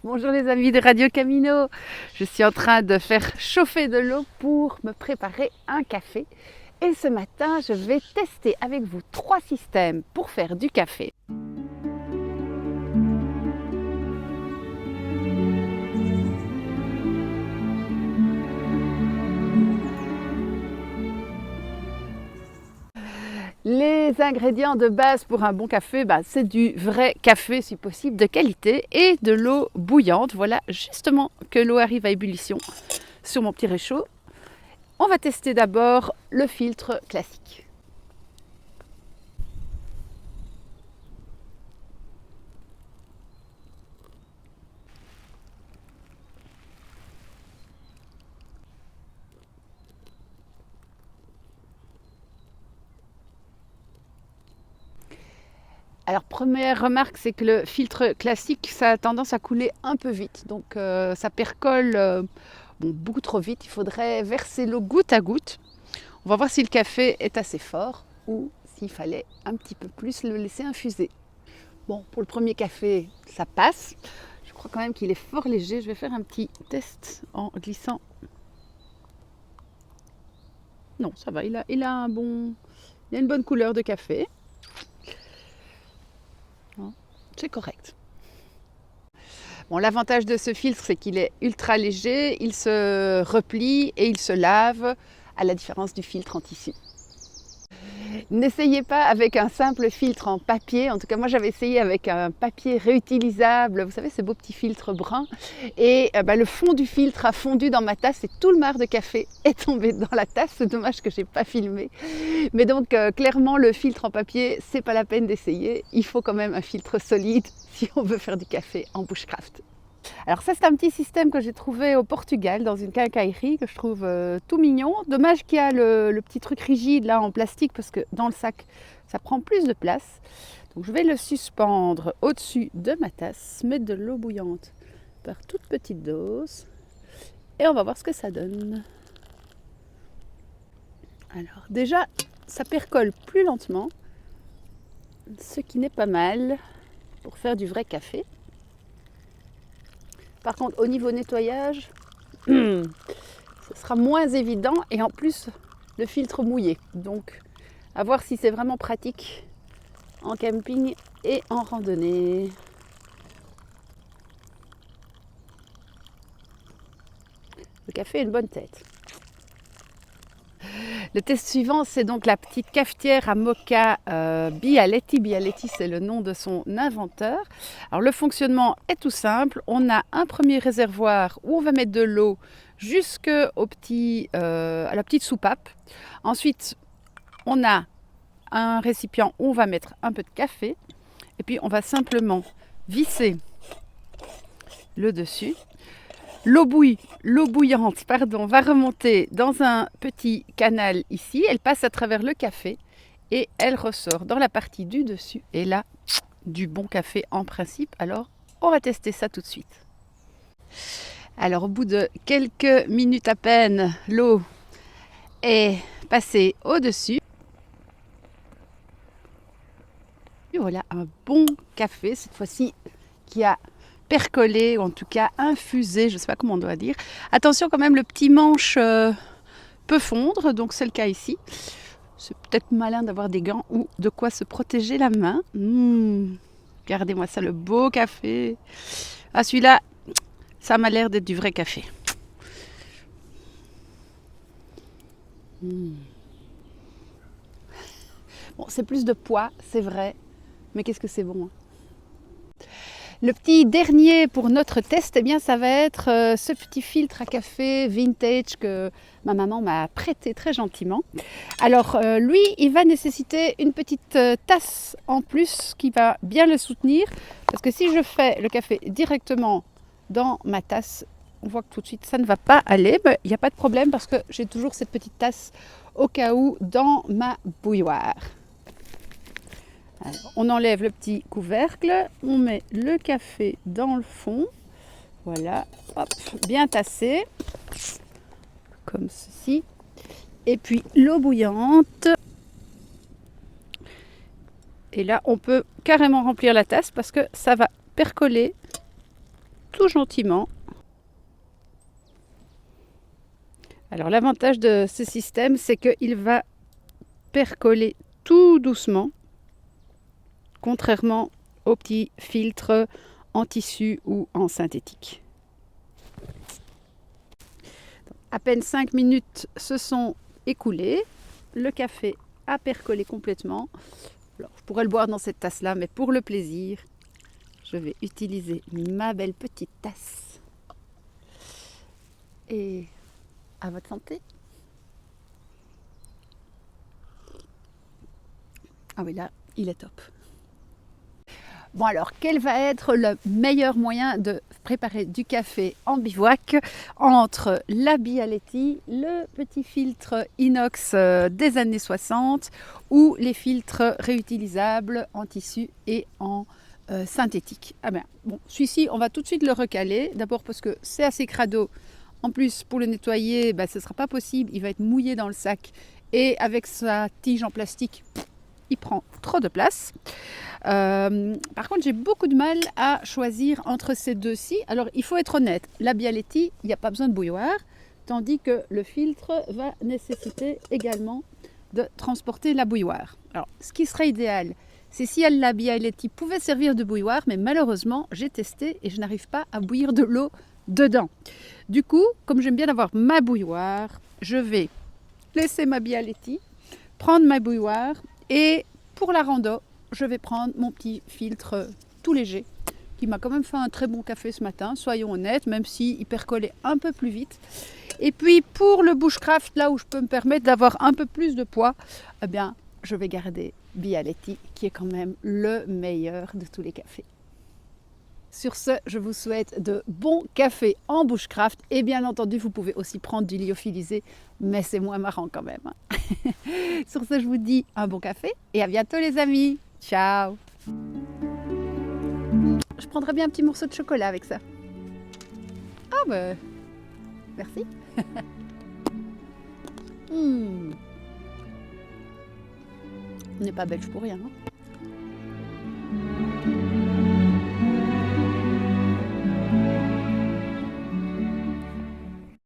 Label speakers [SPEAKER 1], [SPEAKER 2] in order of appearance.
[SPEAKER 1] Bonjour les amis de Radio Camino. Je suis en train de faire chauffer de l'eau pour me préparer un café. Et ce matin, je vais tester avec vous 3 systèmes pour faire du café. Les ingrédients de base pour un bon café, c'est du vrai café si possible de qualité et de l'eau bouillante. Voilà justement que l'eau arrive à ébullition sur mon petit réchaud. On va tester d'abord le filtre classique. Alors première remarque, c'est que le filtre classique, ça a tendance à couler un peu vite. Donc ça percole beaucoup trop vite. Il faudrait verser l'eau goutte à goutte. On va voir si le café est assez fort ou s'il fallait un petit peu plus le laisser infuser. Bon, pour le premier café, ça passe. Je crois quand même qu'il est fort léger. Je vais faire un petit test en glissant. Non, ça va, il a une bonne couleur de café. C'est correct. Bon, l'avantage de ce filtre, c'est qu'il est ultra léger, il se replie et il se lave, à la différence du filtre en tissu. N'essayez pas avec un simple filtre en papier. En tout cas, moi, j'avais essayé avec un papier réutilisable. Vous savez, ces beaux petits filtres bruns. Et le fond du filtre a fondu dans ma tasse et tout le marc de café est tombé dans la tasse. C'est dommage que je n'ai pas filmé. Mais donc, clairement, le filtre en papier, c'est pas la peine d'essayer. Il faut quand même un filtre solide si on veut faire du café en bushcraft. Alors ça, c'est un petit système que j'ai trouvé au Portugal dans une quincaillerie que je trouve tout mignon. Dommage qu'il y a le petit truc rigide là en plastique parce que dans le sac, ça prend plus de place. Donc je vais le suspendre au-dessus de ma tasse, mettre de l'eau bouillante par toute petite dose et on va voir ce que ça donne. Alors déjà, ça percole plus lentement, ce qui n'est pas mal pour faire du vrai café. Par contre, au niveau nettoyage, ce sera moins évident et en plus, le filtre mouillé. Donc, à voir si c'est vraiment pratique en camping et en randonnée. Le café a une bonne tête. Le test suivant, c'est donc la petite cafetière à moka Bialetti. Bialetti, c'est le nom de son inventeur. Alors le fonctionnement est tout simple. On a un premier réservoir où on va mettre de l'eau jusqu'à la petite soupape. Ensuite, on a un récipient où on va mettre un peu de café. Et puis, on va simplement visser le dessus. L'eau bouillante va remonter dans un petit canal ici. Elle passe à travers le café et elle ressort dans la partie du dessus. Et là, du bon café en principe. Alors, on va tester ça tout de suite. Alors, au bout de quelques minutes à peine, l'eau est passée au-dessus. Et voilà, un bon café, cette fois-ci, qui a percolé, ou en tout cas infusé, je ne sais pas comment on doit dire. Attention quand même, le petit manche peut fondre, donc c'est le cas ici. C'est peut-être malin d'avoir des gants ou de quoi se protéger la main. Regardez-moi ça, le beau café. Ah, celui-là, ça m'a l'air d'être du vrai café. Bon, c'est plus de poids, c'est vrai, mais qu'est-ce que c'est bon, hein. Le petit dernier pour notre test, ça va être ce petit filtre à café vintage que ma maman m'a prêté très gentiment. Alors lui, il va nécessiter une petite tasse en plus qui va bien le soutenir. Parce que si je fais le café directement dans ma tasse, on voit que tout de suite ça ne va pas aller. Mais il n'y a pas de problème parce que j'ai toujours cette petite tasse au cas où dans ma bouilloire. Alors, on enlève le petit couvercle, on met le café dans le fond, voilà, hop, bien tassé, comme ceci, et puis l'eau bouillante. Et là, on peut carrément remplir la tasse parce que ça va percoler tout gentiment. Alors l'avantage de ce système, c'est qu'il va percoler tout doucement, contrairement aux petits filtres en tissu ou en synthétique. À peine 5 minutes se sont écoulées. Le café a percolé complètement. Alors, je pourrais le boire dans cette tasse-là, mais pour le plaisir, je vais utiliser ma belle petite tasse. Et à votre santé. Ah oui, là, il est top. Bon alors, quel va être le meilleur moyen de préparer du café en bivouac entre la Bialetti, le petit filtre inox des années 60 ou les filtres réutilisables en tissu et en synthétique? Ah ben, bon, celui-ci, on va tout de suite le recaler. D'abord parce que c'est assez crado. En plus, pour le nettoyer, ben, ce ne sera pas possible. Il va être mouillé dans le sac. Et avec sa tige en plastique, il prend trop de place. Par contre, j'ai beaucoup de mal à choisir entre ces deux-ci. Alors, il faut être honnête, la Bialetti, il n'y a pas besoin de bouilloire, tandis que le filtre va nécessiter également de transporter la bouilloire. Alors, ce qui serait idéal, c'est si la Bialetti pouvait servir de bouilloire, mais malheureusement, j'ai testé et je n'arrive pas à bouillir de l'eau dedans. Du coup, comme j'aime bien avoir ma bouilloire, je vais laisser ma Bialetti, prendre ma bouilloire et pour la rando, je vais prendre mon petit filtre tout léger qui m'a quand même fait un très bon café ce matin, soyons honnêtes, même s'il percolait un peu plus vite. Et puis pour le bushcraft, là où je peux me permettre d'avoir un peu plus de poids, eh bien, je vais garder Bialetti qui est quand même le meilleur de tous les cafés. Sur ce, je vous souhaite de bons cafés en bushcraft et bien entendu, vous pouvez aussi prendre du lyophilisé, mais c'est moins marrant quand même. Sur ce, je vous dis un bon café et à bientôt les amis. Ciao. Je prendrais bien un petit morceau de chocolat avec ça. Ah ben, merci. On n'est pas belge pour rien. Hein.